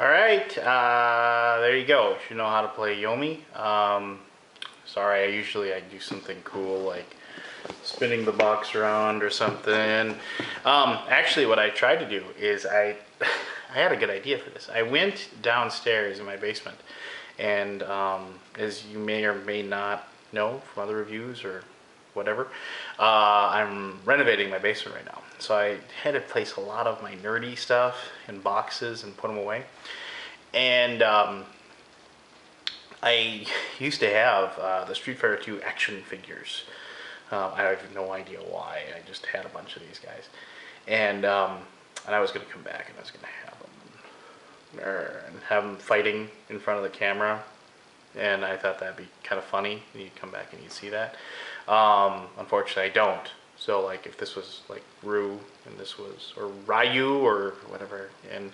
Alright, there you go. You know how to play Yomi. Sorry, I do something cool like spinning the box around or something. Actually, what I tried to do is I had a good idea for this. I went downstairs in my basement, and as you may or may not know from other reviews or whatever, I'm renovating my basement right now. So I had to place a lot of my nerdy stuff in boxes and put them away. And I used to have the Street Fighter 2 action figures. I have no idea why. I just had a bunch of these guys. And I was going to come back and I was going to have them fighting in front of the camera. And I thought that'd be kind of funny. You'd come back and you'd see that. Unfortunately, I don't. So, like, if this was like Ryu and this was, or Ryu or whatever, and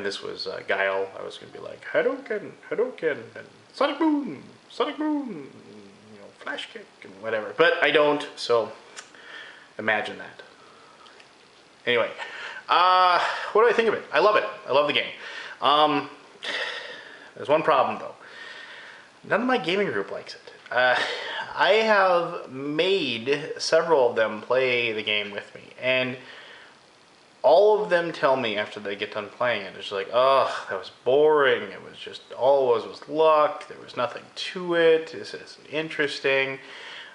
this was Guile, I was gonna be like Hadouken, Hadouken, and Sonic Boom, Flash Kick and whatever. But I don't. So, imagine that. Anyway, what do I think of it? I love it. I love the game. There's one problem though. None of my gaming group likes it. I have made several of them play the game with me, and all of them tell me after they get done playing it, it's like, oh, that was boring, it was just, all it was luck, there was nothing to it, this isn't interesting.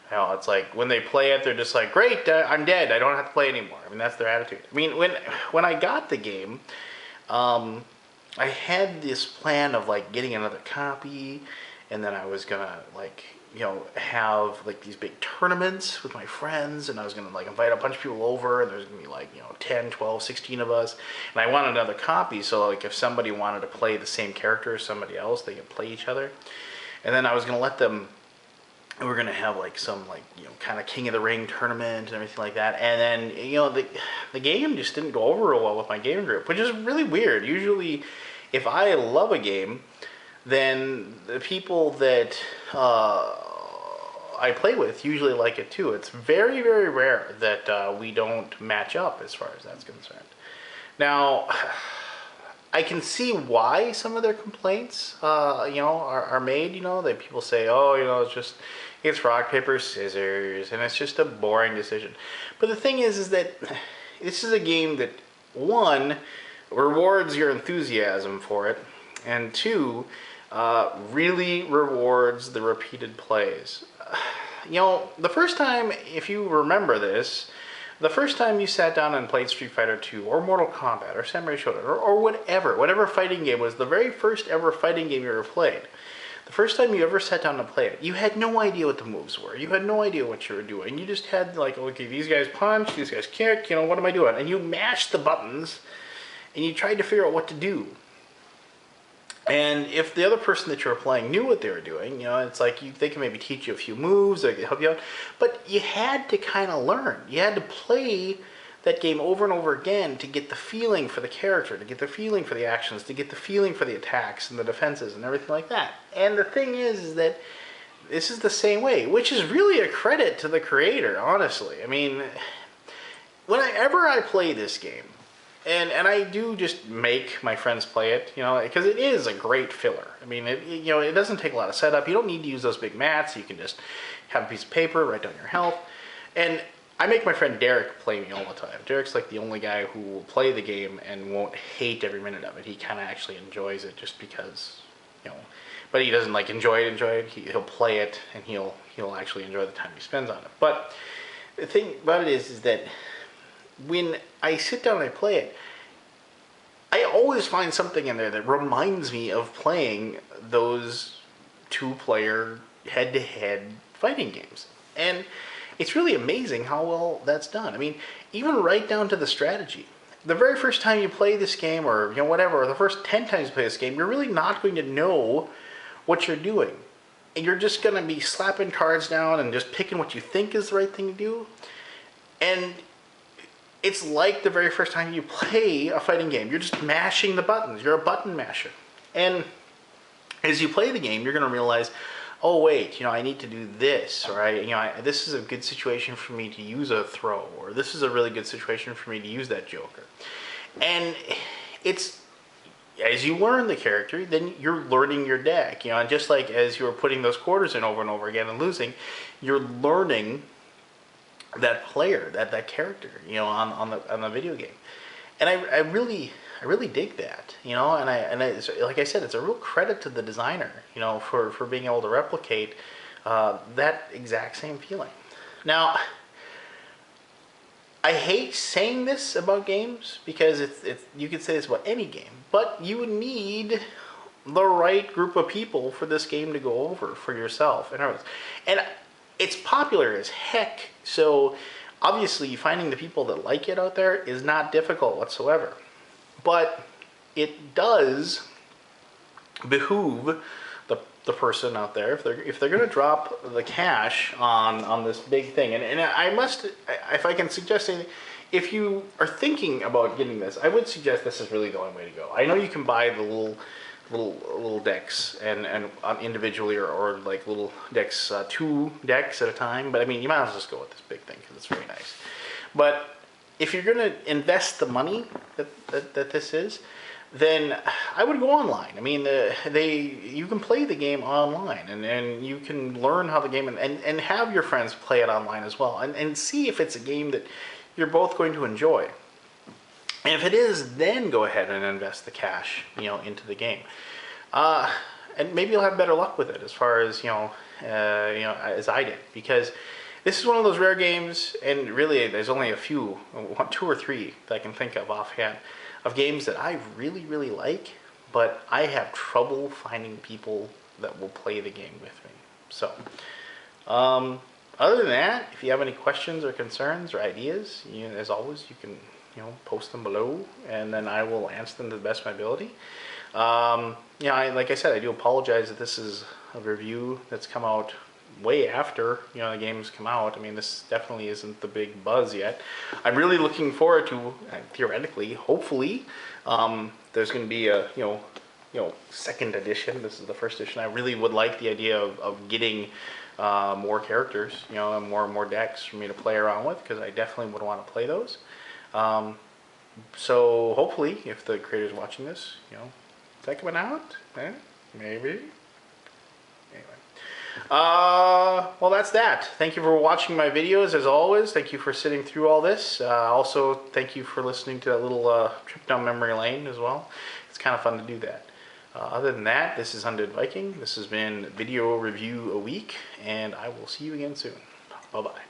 You know, it's like, when they play it, they're just like, great, I'm dead, I don't have to play anymore. I mean, that's their attitude. I mean, when I got the game, I had this plan of, like, getting another copy, and then I was gonna, like, you know, have like these big tournaments with my friends, and I was gonna like invite a bunch of people over, and there's gonna be like, you know, 10, 12, 16 of us, and I wanted another copy, so like if somebody wanted to play the same character as somebody else, they could play each other. And then I was gonna let them, we're gonna have like some, like, you know, kind of King of the Ring tournament and everything like that. And then, you know, the game just didn't go over real well with my game group, which is really weird. Usually if I love a game, then the people that I play with usually like it too. It's very, very rare that we don't match up as far as that's concerned. Now, I can see why some of their complaints, you know, are made. You know, that people say, oh, you know, it's rock, paper, scissors, and it's just a boring decision. But the thing is that this is a game that, one, rewards your enthusiasm for it, and two, really rewards the repeated plays. You know, the first time, if you remember this, the first time you sat down and played Street Fighter 2 or Mortal Kombat or Samurai Shodown or whatever fighting game was the very first ever fighting game you ever played. The first time you ever sat down to play it, you had no idea what the moves were. You had no idea what you were doing. You just had like, okay, these guys punch, these guys kick, you know, what am I doing? And you mashed the buttons and you tried to figure out what to do. And if the other person that you were playing knew what they were doing, you know, it's like they can maybe teach you a few moves, they can help you out. But you had to kind of learn. You had to play that game over and over again to get the feeling for the character, to get the feeling for the actions, to get the feeling for the attacks and the defenses and everything like that. And the thing is that this is the same way, which is really a credit to the creator, honestly. I mean, whenever I play this game, and I do just make my friends play it, you know, because it is a great filler. I mean, you know, it doesn't take a lot of setup. You don't need to use those big mats. You can just have a piece of paper, write down your health. And I make my friend Derek play me all the time. Derek's like the only guy who will play the game and won't hate every minute of it. He kind of actually enjoys it just because, you know, but he doesn't like enjoy it. He'll play it and he'll actually enjoy the time he spends on it. But the thing about it is that when I sit down and I play it, I always find something in there that reminds me of playing those two-player head-to-head fighting games. And it's really amazing how well that's done. I mean, even right down to the strategy. The very first time you play this game, or, you know, whatever, or the first 10 times you play this game, you're really not going to know what you're doing. And you're just going to be slapping cards down and just picking what you think is the right thing to do. And it's like the very first time you play a fighting game. You're just mashing the buttons. You're a button masher. And as you play the game, you're going to realize, oh wait, you know, I need to do this, or this is a good situation for me to use a throw, or this is a really good situation for me to use that joker. And it's as you learn the character, then you're learning your deck. You know, and just like as you're putting those quarters in over and over again and losing, you're learning that player, that character, you know, on the video game. And I really dig that, you know, like I said, it's a real credit to the designer, you know, for being able to replicate that exact same feeling. Now, I hate saying this about games because it's you could say this about any game, but you need the right group of people for this game to go over for yourself and others. And it's popular as heck, so obviously finding the people that like it out there is not difficult whatsoever. But it does behoove the person out there, if they're going to drop the cash on this big thing, and I must, if I can suggest anything, if you are thinking about getting this, I would suggest this is really the only way to go. I know you can buy the little decks and individually or like little decks, 2 decks at a time, but I mean, you might as well just go with this big thing because it's really nice. But if you're going to invest the money that this is, then I would go online. I mean, you can play the game online, and you can learn how the game, and have your friends play it online as well, and see if it's a game that you're both going to enjoy. And if it is, then go ahead and invest the cash, you know, into the game. And maybe you'll have better luck with it as far as, you know, as I did, because this is one of those rare games, and really there's only a few, 2 or 3 that I can think of offhand, of games that I really like, but I have trouble finding people that will play the game with me. So, other than that, if you have any questions or concerns or ideas, as always, you can, you know, post them below, and then I will answer them to the best of my ability. Like I said, I do apologize that this is a review that's come out way after, you know, the games come out. I mean, this definitely isn't the big buzz yet. I'm really looking forward to, theoretically, hopefully, there's going to be a, you know, second edition. This is the first edition. I really would like the idea of getting more characters, you know, and more decks for me to play around with, because I definitely would want to play those. So hopefully, if the creator's watching this, you know, is that coming out? Maybe. Anyway, well, that's that. Thank you for watching my videos, as always. Thank you for sitting through all this. Also, thank you for listening to that little trip down memory lane as well. It's kind of fun to do that. Other than that, this is Undead Viking. This has been Video Review a Week, and I will see you again soon. Bye-bye.